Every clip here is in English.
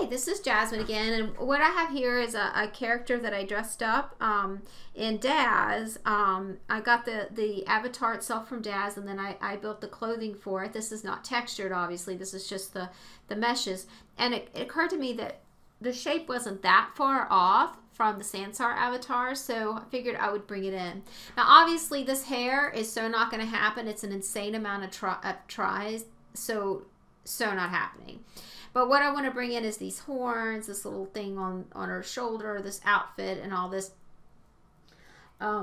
Hey, this is Jasmine again, and what I have here is a character that I dressed up in Daz. I got the avatar itself from Daz, and then I built the clothing for it. This is not textured, obviously. This is just the meshes. And it occurred to me that the shape wasn't that far off from the Sansar avatar, so I figured I would bring it in. Now, obviously, this hair is so not going to happen. It's an insane amount of tries, so not happening. But what I want to bring in is these horns, this little thing on her shoulder, this outfit, and all this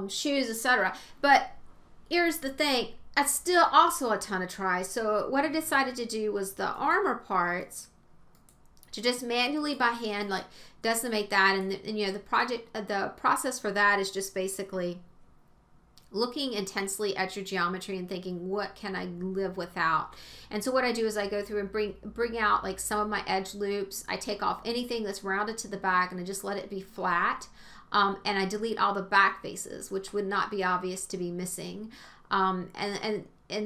shoes, etc. But here's the thing. That's still also a ton of tries. So what I decided to do was the armor parts to just manually by hand like decimate that. And you know, the process for that is just basically looking intensely at your geometry and thinking, what can I live without? And so what I do is I go through and bring out like some of my edge loops. I take off anything that's rounded to the back and I just let it be flat. And I delete all the back faces, which would not be obvious to be missing. And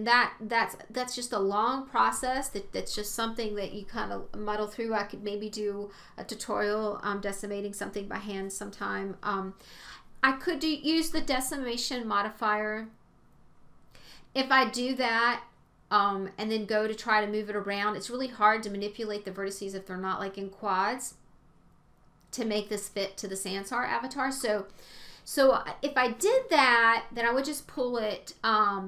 that's just a long process. That's just something that you kind of muddle through. I could maybe do a tutorial decimating something by hand sometime. I could use the decimation modifier. If I do that and then go to try to move it around, it's really hard to manipulate the vertices if they're not like in quads to make this fit to the Sansar avatar. So if I did that, then I would just pull it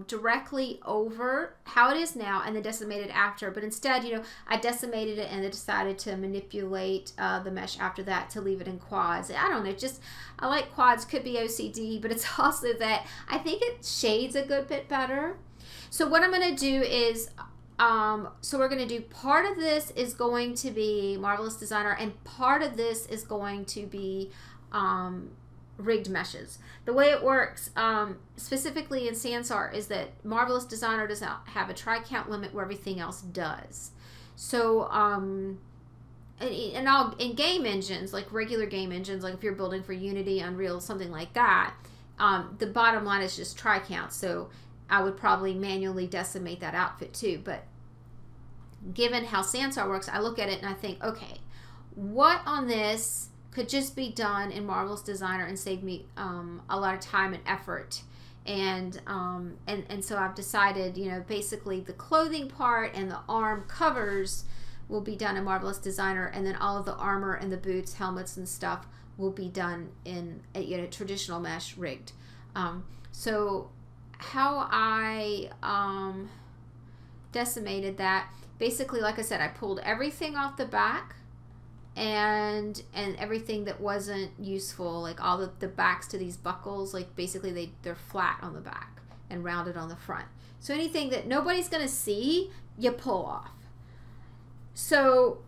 directly over how it is now and then decimate it after. But instead, you know, I decimated it and I decided to manipulate the mesh after that to leave it in quads. I don't know, just I like quads. Could be OCD, but it's also that I think it shades a good bit better. So what I'm going to do is, so we're going to do part of this is going to be Marvelous Designer and part of this is going to be rigged meshes. The way it works specifically in Sansar is that Marvelous Designer does not have a try count limit where everything else does. So in game engines, like regular game engines, like if you're building for Unity, Unreal, something like that, the bottom line is just try count. So I would probably manually decimate that outfit too. But given how Sansar works, I look at it and I think, okay, what on this could just be done in Marvelous Designer and save me a lot of time and effort. And so I've decided, you know, basically the clothing part and the arm covers will be done in Marvelous Designer, and then all of the armor and the boots, helmets, and stuff will be done in traditional mesh rigged. So how I decimated that, basically, like I said, I pulled everything off the back and everything that wasn't useful, like all the backs to these buckles, like basically they're flat on the back and rounded on the front. So anything that nobody's gonna see, you pull off. So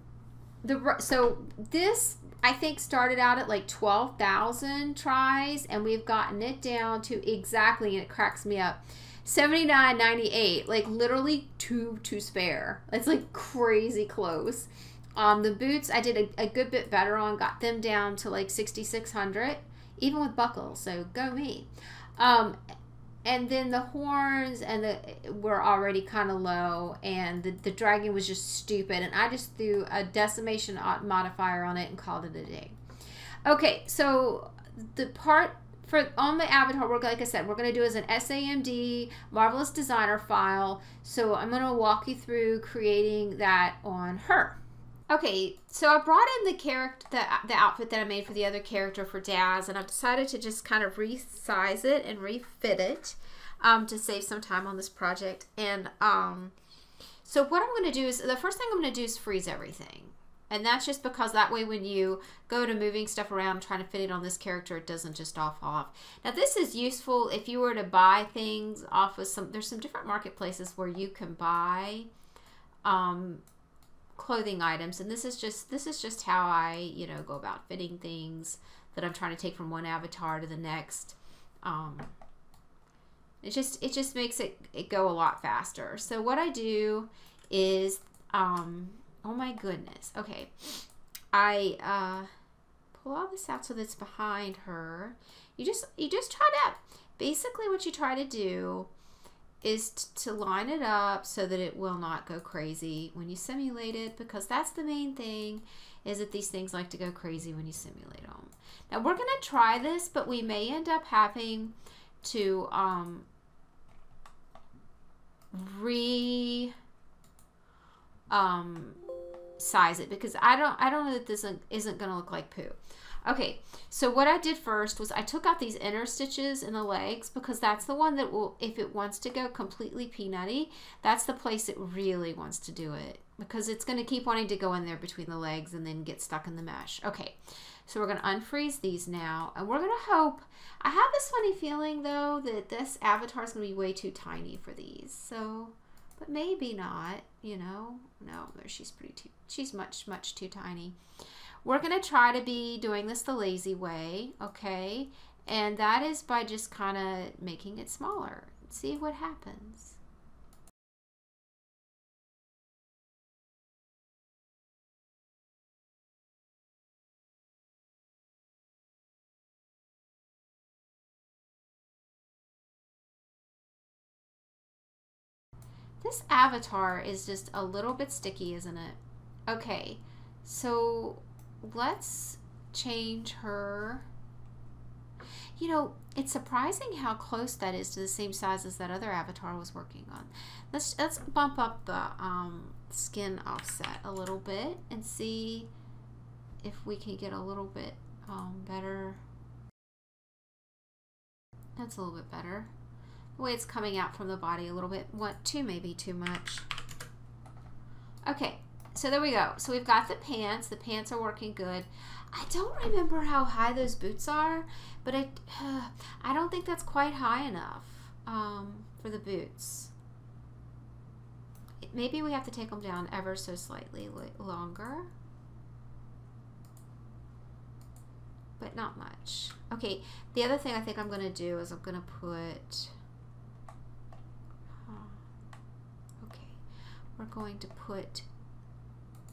this I think started out at like 12,000 tries, and we've gotten it down to exactly, and it cracks me up, 79.98, like literally two to spare. It's like crazy close. The boots I did a good bit better on, got them down to like 6,600, even with buckles, so go me. And then the horns were already kind of low, and the dragon was just stupid, and I just threw a decimation modifier on it and called it a day. Okay, so the part on the avatar, like I said, we're going to do as an SAMD Marvelous Designer file, so I'm going to walk you through creating that on her. Okay, so I brought in the outfit that I made for the other character for Daz, and I've decided to just kind of resize it and refit it to save some time on this project. And so what I'm going to do is, the first thing I'm going to do is freeze everything. And that's just because that way when you go to moving stuff around, trying to fit it on this character, it doesn't just all fall off. Now this is useful if you were to buy things off of there's some different marketplaces where you can buy clothing items, and this is just how I, you know, go about fitting things that I'm trying to take from one avatar to the next. It just makes it go a lot faster. So what I do is oh my goodness, okay, I pull all this out so that's behind her. You just try to, basically what you try to do is to line it up so that it will not go crazy when you simulate it, because that's the main thing, is that these things like to go crazy when you simulate them. Now we're going to try this, but we may end up having to size it, because I don't know that this isn't going to look like poo. Okay, so what I did first was I took out these inner stitches in the legs, because that's the one that will, if it wants to go completely peanutty, that's the place it really wants to do it, because it's going to keep wanting to go in there between the legs and then get stuck in the mesh. Okay, so we're going to unfreeze these now, and we're going to hope, I have this funny feeling though that this avatar is going to be way too tiny for these, so, but maybe not, you know. No, she's she's much too tiny. We're going to try to be doing this the lazy way, okay? And that is by just kind of making it smaller. See what happens. This avatar is just a little bit sticky, isn't it? Okay, so let's change her. You know, it's surprising how close that is to the same size as that other avatar I was working on. Let's bump up the skin offset a little bit and see if we can get a little bit better. That's a little bit better. The way it's coming out from the body a little bit. Maybe too much. Okay, so there we go. So we've got the pants. The pants are working good. I don't remember how high those boots are, but I don't think that's quite high enough for the boots. Maybe we have to take them down ever so slightly longer, but not much. Okay, the other thing I think I'm going to do is I'm going to put, we're going to put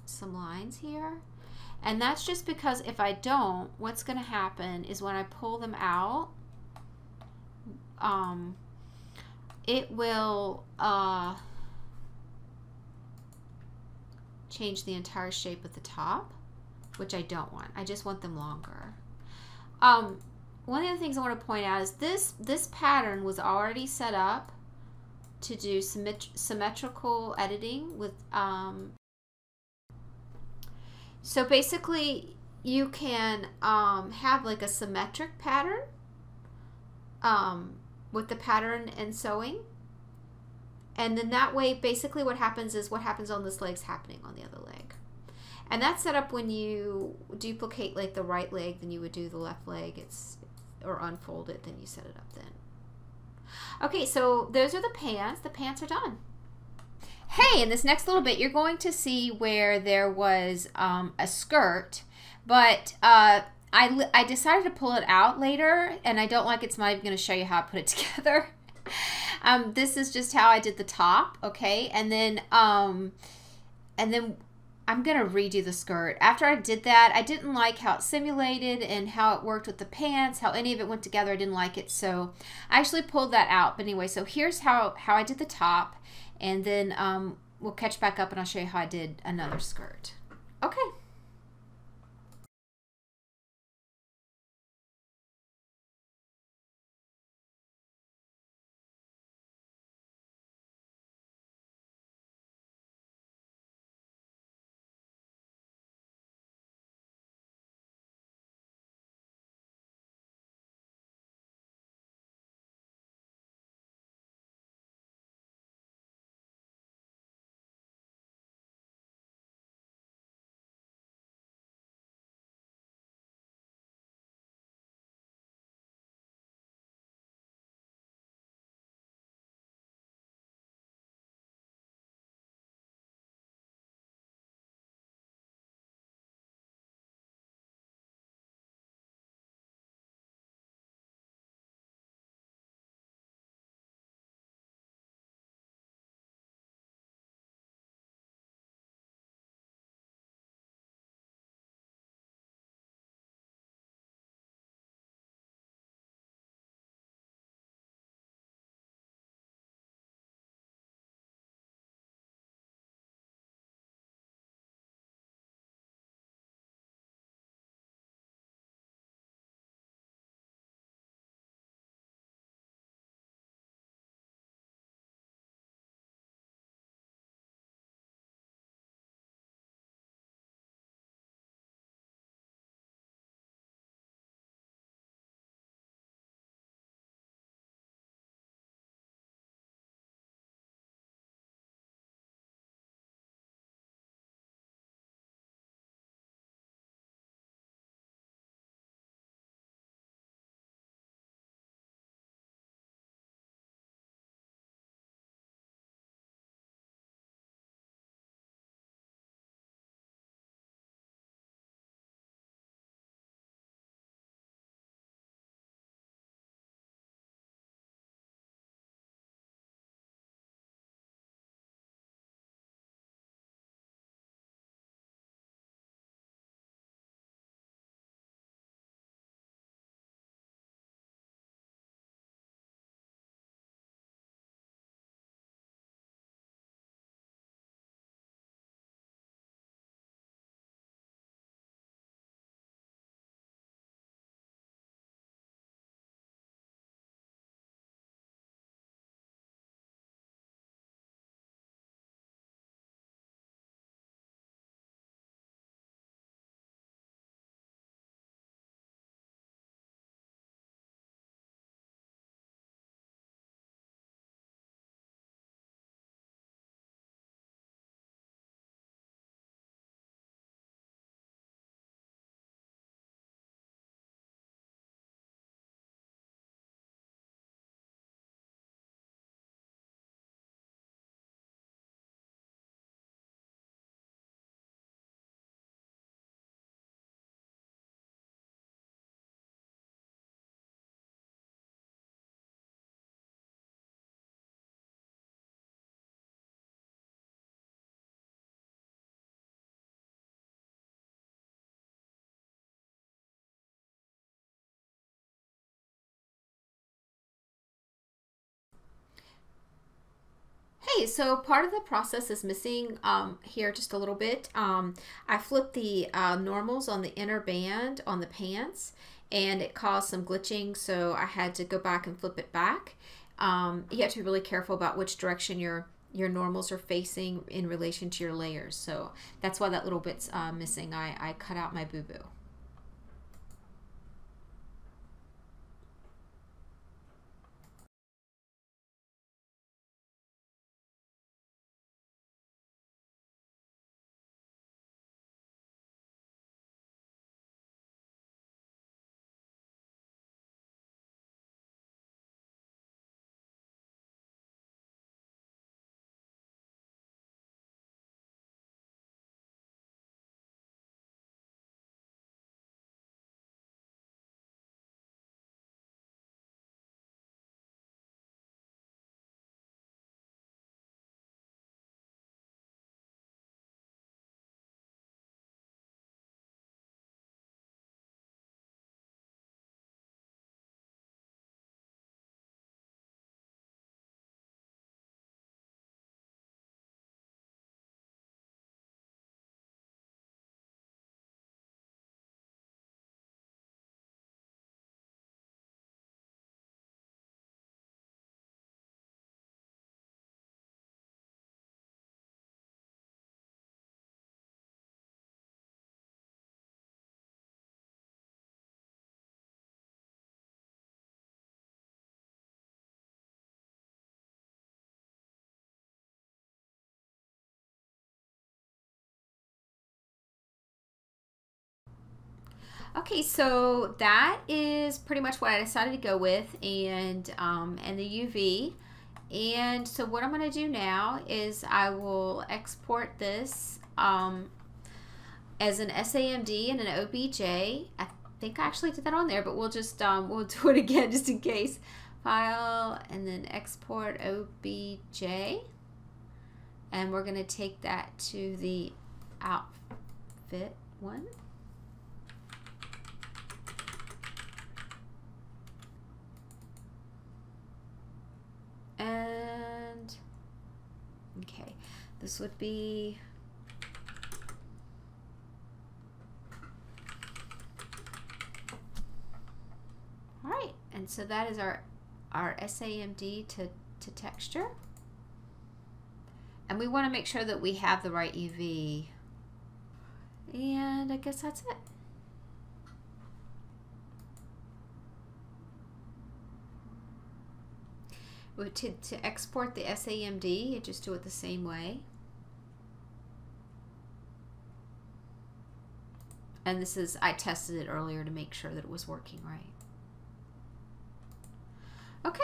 some lines here. And that's just because if I don't, what's going to happen is when I pull them out, it will change the entire shape of the top, which I don't want. I just want them longer. One of the things I want to point out is this pattern was already set up to do symmetrical editing with so basically you can have like a symmetric pattern with the pattern and sewing, and then that way basically what happens is what happens on this leg's happening on the other leg. And that's set up when you duplicate like the right leg, then you would do the left leg, or unfold it, then you set it up then. Okay, so those are the pants. The pants are done. Hey, in this next little bit, you're going to see where there was a skirt, but I decided to pull it out later, and I don't like it's not even going to show you how I put it together. This is just how I did the top, okay? And then I'm going to redo the skirt. After I did that, I didn't like how it simulated and how it worked with the pants, how any of it went together. I didn't like it, so I actually pulled that out. But anyway, so here's how I did the top, and then we'll catch back up and I'll show you how I did another skirt. Okay. Okay, so part of the process is missing here just a little bit. I flipped the normals on the inner band on the pants, and it caused some glitching, so I had to go back and flip it back. You have to be really careful about which direction your normals are facing in relation to your layers, so that's why that little bit's missing. I cut out my boo-boo. Okay, so that is pretty much what I decided to go with, and the UV. And so what I'm going to do now is I will export this as an SAMD and an OBJ. I think I actually did that on there, but we'll just we'll do it again just in case. File and then export OBJ, and we're going to take that to the outfit one. And okay, this would be all right, and so that is our SAMD to texture, and we want to make sure that we have the right UV, and I guess that's it. To export the SAMD, you just do it the same way. And this is, I tested it earlier to make sure that it was working right. Okay.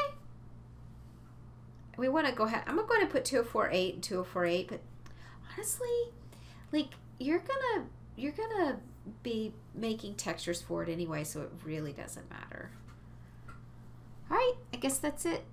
We want to go ahead. I'm going to put 2048 and 2048, but honestly, like you're gonna be making textures for it anyway, so it really doesn't matter. All right, I guess that's it.